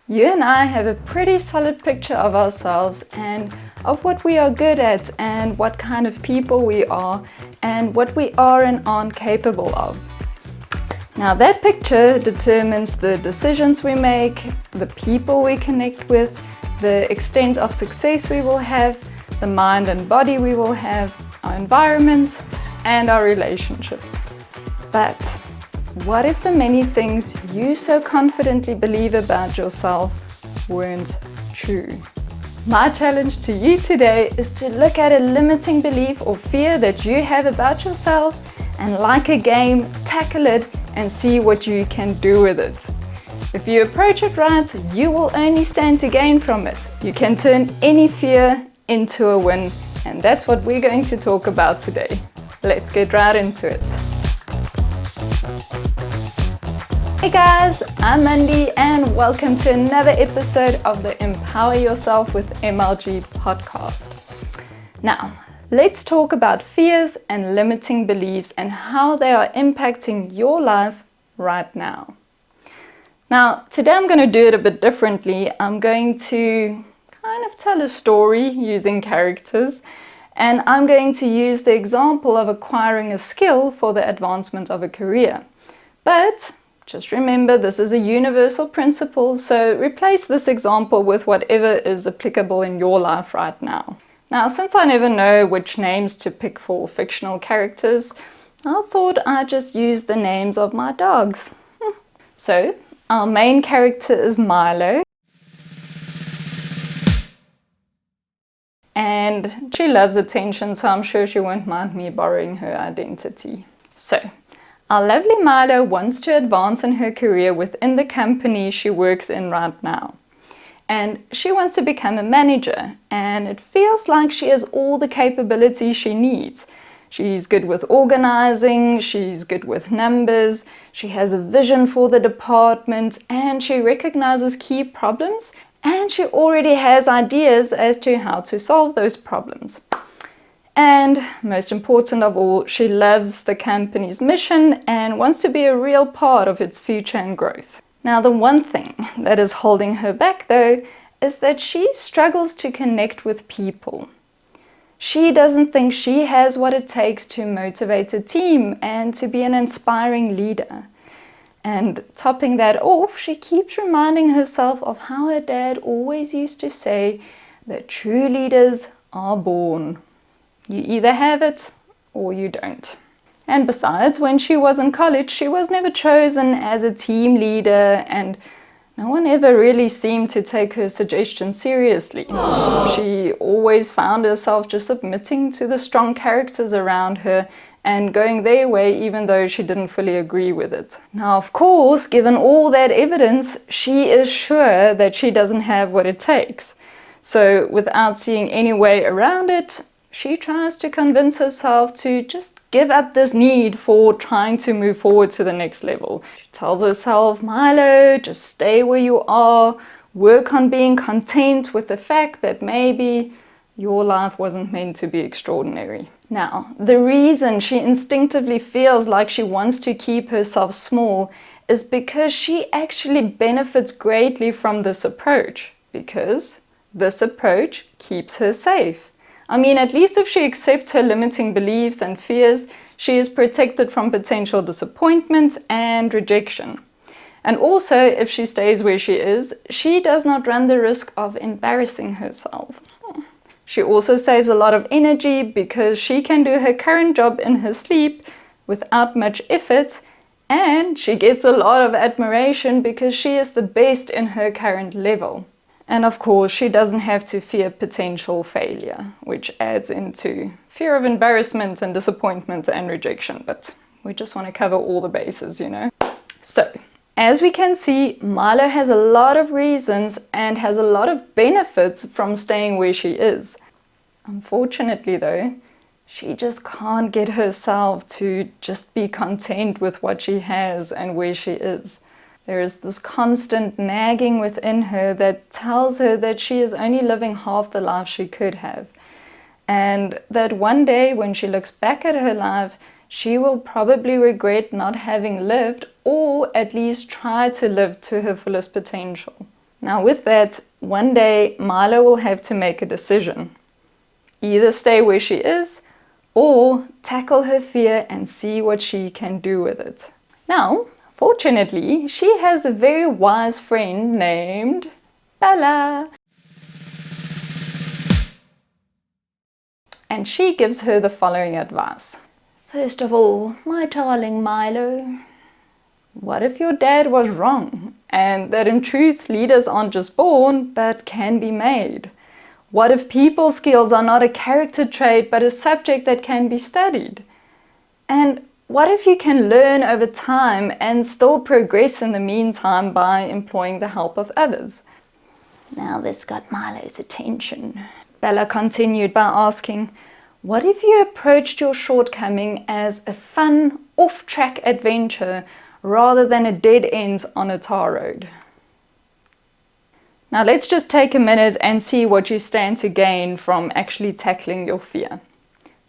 You and I have a pretty solid picture of ourselves and of what we are good at and what kind of people we are and what we are and aren't capable of. Now that picture determines the decisions we make, the people we connect with, the extent of success we will have, the mind and body we will have, our environment, and our relationships. But what if the many things you so confidently believe about yourself weren't true? My challenge to you today is to look at a limiting belief or fear that you have about yourself and, like a game, tackle it and see what you can do with it. If you approach it right, you will only stand to gain from it. You can turn any fear into a win, and that's what we're going to talk about today. Let's get right into it. Hey guys, I'm Mandy and welcome to another episode of the Empower Yourself with MLG podcast. Now, let's talk about fears and limiting beliefs and how they are impacting your life right now. Now, today I'm going to do it a bit differently. I'm going to kind of tell a story using characters, and I'm going to use the example of acquiring a skill for the advancement of a career. But just remember, this is a universal principle, so replace this example with whatever is applicable in your life right now. Now, since I never know which names to pick for fictional characters, I thought I'd just use the names of my dogs. So, our main character is Milo, and she loves attention, so I'm sure she won't mind me borrowing her identity. So, our lovely Milo wants to advance in her career within the company she works in right now. And she wants to become a manager, and it feels like she has all the capabilities she needs. She's good with organizing, she's good with numbers, she has a vision for the department, and she recognizes key problems, and she already has ideas as to how to solve those problems. And most important of all, she loves the company's mission and wants to be a real part of its future and growth. Now, the one thing that is holding her back, though, is that she struggles to connect with people. She doesn't think she has what it takes to motivate a team and to be an inspiring leader. And topping that off, she keeps reminding herself of how her dad always used to say that true leaders are born. You either have it or you don't. And besides, when she was in college, she was never chosen as a team leader, and no one ever really seemed to take her suggestions seriously. She always found herself just submitting to the strong characters around her and going their way even though she didn't fully agree with it. Now, of course, given all that evidence, she is sure that she doesn't have what it takes. So without seeing any way around it, she tries to convince herself to just give up this need for trying to move forward to the next level. She tells herself, Milo, just stay where you are, work on being content with the fact that maybe your life wasn't meant to be extraordinary. Now, the reason she instinctively feels like she wants to keep herself small is because she actually benefits greatly from this approach, because this approach keeps her safe. I mean, at least if she accepts her limiting beliefs and fears, she is protected from potential disappointment and rejection. And also, if she stays where she is, she does not run the risk of embarrassing herself. She also saves a lot of energy because she can do her current job in her sleep without much effort, and she gets a lot of admiration because she is the best in her current level. And of course, she doesn't have to fear potential failure, which adds into fear of embarrassment and disappointment and rejection. But we just want to cover all the bases, you know. So, as we can see, Milo has a lot of reasons and has a lot of benefits from staying where she is. Unfortunately, though, she just can't get herself to just be content with what she has and where she is. There is this constant nagging within her that tells her that she is only living half the life she could have. And that one day when she looks back at her life, she will probably regret not having lived, or at least try to live to her fullest potential. Now with that, one day Milo will have to make a decision. Either stay where she is or tackle her fear and see what she can do with it. Now, fortunately, she has a very wise friend named Bella. And she gives her the following advice. First of all, my darling Milo, what if your dad was wrong and that in truth leaders aren't just born but can be made? What if people skills are not a character trait but a subject that can be studied? And what if you can learn over time and still progress in the meantime by employing the help of others? Now this got Milo's attention. Bella continued by asking, what if you approached your shortcoming as a fun, off-track adventure rather than a dead end on a tar road? Now let's just take a minute and see what you stand to gain from actually tackling your fear.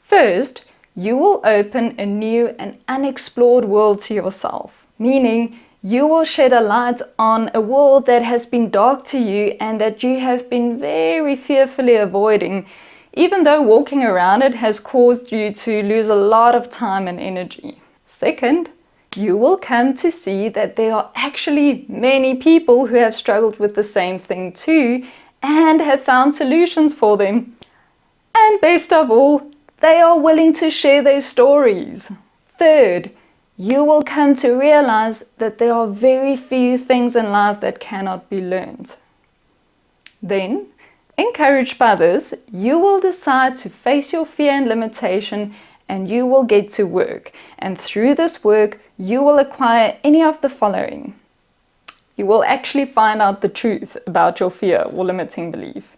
First, you will open a new and unexplored world to yourself, meaning you will shed a light on a world that has been dark to you and that you have been very fearfully avoiding, even though walking around it has caused you to lose a lot of time and energy. Second, you will come to see that there are actually many people who have struggled with the same thing too and have found solutions for them. And best of all, they are willing to share their stories. Third, you will come to realize that there are very few things in life that cannot be learned. Then, encouraged by this, you will decide to face your fear and limitation and you will get to work. And through this work, you will acquire any of the following. You will actually find out the truth about your fear or limiting belief.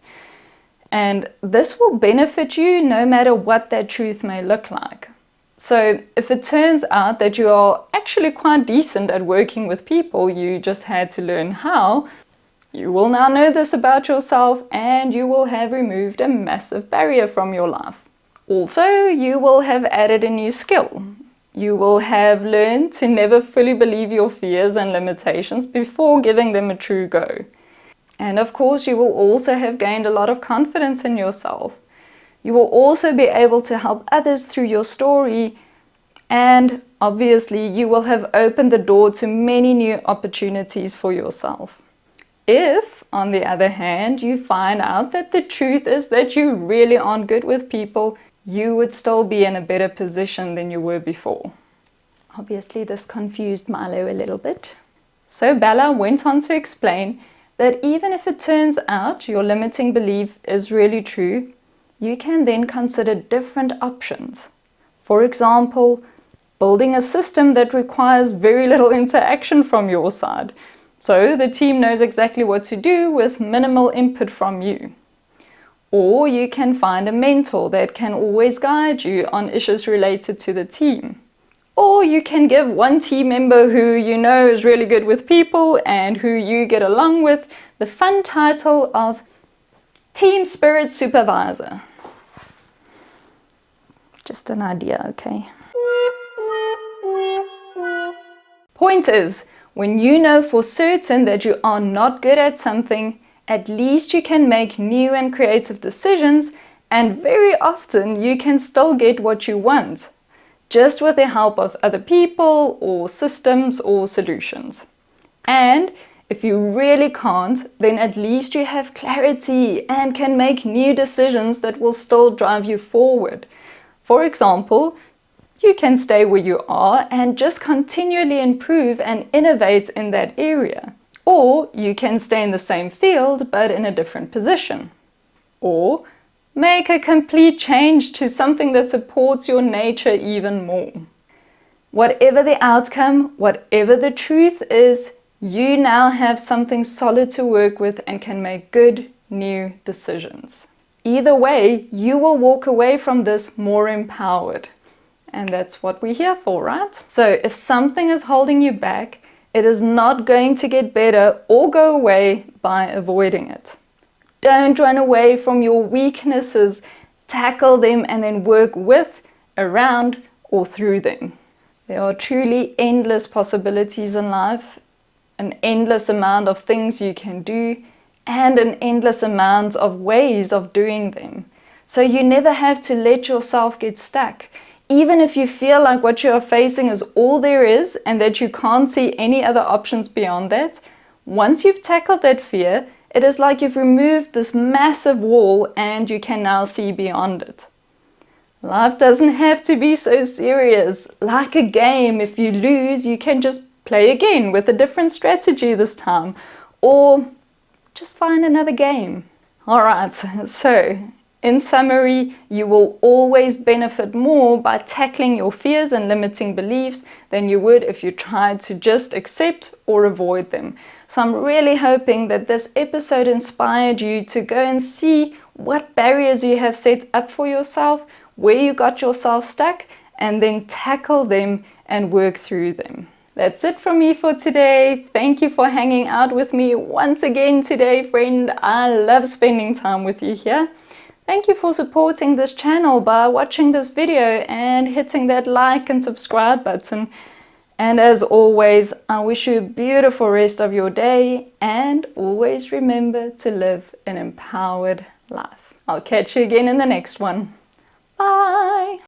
And this will benefit you no matter what that truth may look like. So if it turns out that you are actually quite decent at working with people, you just had to learn how, you will now know this about yourself and you will have removed a massive barrier from your life. Also, you will have added a new skill. You will have learned to never fully believe your fears and limitations before giving them a true go. And of course, you will also have gained a lot of confidence in yourself. You will also be able to help others through your story. And obviously, you will have opened the door to many new opportunities for yourself. If, on the other hand, you find out that the truth is that you really aren't good with people, you would still be in a better position than you were before. Obviously, this confused Milo a little bit. So Bella went on to explain that even if it turns out your limiting belief is really true, you can then consider different options. For example, building a system that requires very little interaction from your side, so the team knows exactly what to do with minimal input from you. Or you can find a mentor that can always guide you on issues related to the team. Or you can give one team member who you know is really good with people and who you get along with the fun title of Team Spirit Supervisor. Just an idea, okay? Point is, when you know for certain that you are not good at something, at least you can make new and creative decisions, and very often you can still get what you want, just with the help of other people or systems or solutions. And if you really can't, then at least you have clarity and can make new decisions that will still drive you forward. For example, you can stay where you are and just continually improve and innovate in that area. Or you can stay in the same field but in a different position. Or make a complete change to something that supports your nature even more. Whatever the outcome, whatever the truth is, you now have something solid to work with and can make good new decisions. Either way, you will walk away from this more empowered. And that's what we're here for, right? So if something is holding you back, it is not going to get better or go away by avoiding it. Don't run away from your weaknesses. Tackle them and then work with, around, or through them. There are truly endless possibilities in life. an endless amount of things you can do, and an endless amount of ways of doing them. So you never have to let yourself get stuck. Even if you feel like what you are facing is all there is and that you can't see any other options beyond that, once you've tackled that fear, it is like you've removed this massive wall and you can now see beyond it. Life doesn't have to be so serious. Like a game, if you lose, you can just play again with a different strategy this time, or just find another game. Alright, so in summary, you will always benefit more by tackling your fears and limiting beliefs than you would if you tried to just accept or avoid them. So I'm really hoping that this episode inspired you to go and see what barriers you have set up for yourself, where you got yourself stuck, and then tackle them and work through them. That's it from me for today. Thank you for hanging out with me once again today, friend. I love spending time with you here. Thank you for supporting this channel by watching this video and hitting that like and subscribe button. And as always, I wish you a beautiful rest of your day, and always remember to live an empowered life. I'll catch you again in the next one. Bye!